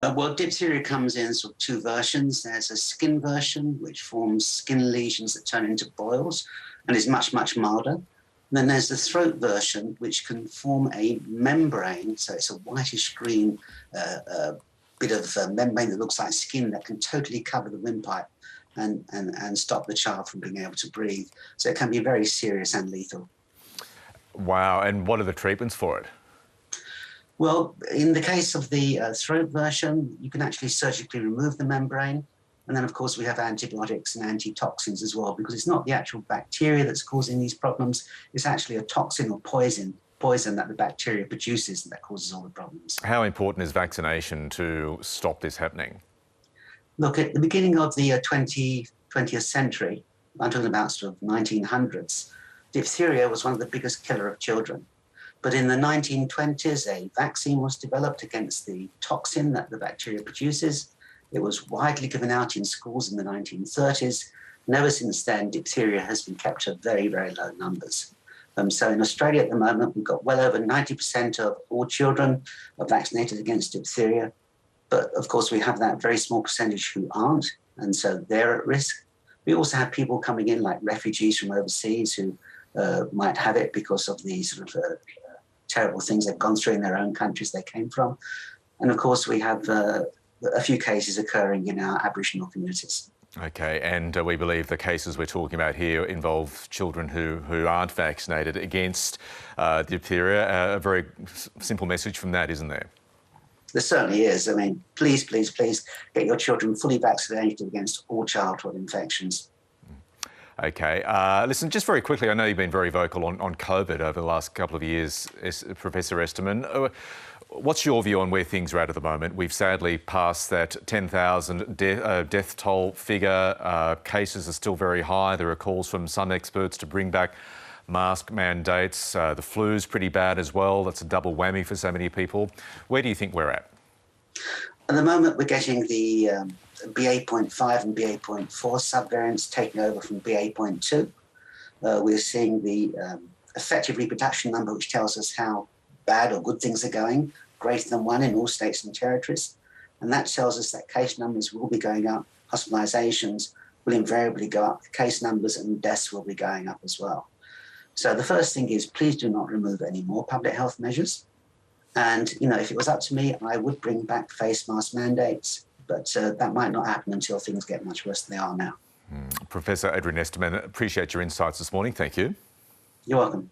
Well, diphtheria comes in sort of two versions. There's a skin version, which forms skin lesions that turn into boils and is much, much milder. And then there's the throat version, which can form a membrane. So it's a whitish green bit of membrane that looks like skin that can totally cover the windpipe and stop the child from being able to breathe. So it can be very serious and lethal. Wow, and what are the treatments for it? Well, in the case of the throat version, you can actually surgically remove the membrane. And then, of course, we have antibiotics and antitoxins as well, because it's not the actual bacteria that's causing these problems. It's actually a toxin or poison that the bacteria produces that causes all the problems. How important is vaccination to stop this happening? Look, at the beginning of the 20th century, I'm talking about sort of 1900s, diphtheria was one of the biggest killer of children. But in the 1920s, a vaccine was developed against the toxin that the bacteria produces. It was widely given out in schools in the 1930s. And ever since then, diphtheria has been kept at very, very low numbers. So in Australia at the moment, we've got well over 90% of all children are vaccinated against diphtheria. But of course, we have that very small percentage who aren't, and so they're at risk. We also have people coming in like refugees from overseas who might have it because of the sort of terrible things they've gone through in their own countries they came from. And of course, we have a few cases occurring in our Aboriginal communities. Okay, and we believe the cases we're talking about here involve children who aren't vaccinated against diphtheria. A very simple message from that, isn't there? There certainly is. I mean, please, please, please get your children fully vaccinated against all childhood infections. Okay. Listen, just very quickly, I know you've been very vocal on COVID over the last couple of years, Professor Esterman. What's your view on where things are at the moment? We've sadly passed that 10,000 death toll figure. Cases are still very high. There are calls from some experts to bring back mask mandates. The flu's pretty bad as well. That's a double whammy for so many people. Where do you think we're at? At the moment, we're getting the BA.5 and BA.4 subvariants taking over from BA.2. We're seeing the effective reproduction number, which tells us how bad or good things are going, greater than 1 in all states and territories. And that tells us that case numbers will be going up, hospitalizations will invariably go up, case numbers and deaths will be going up as well. So the first thing is, please do not remove any more public health measures. And, you know, if it was up to me, I would bring back face mask mandates, but that might not happen until things get much worse than they are now. Professor Adrian Esterman, appreciate your insights this morning. Thank you. You're welcome.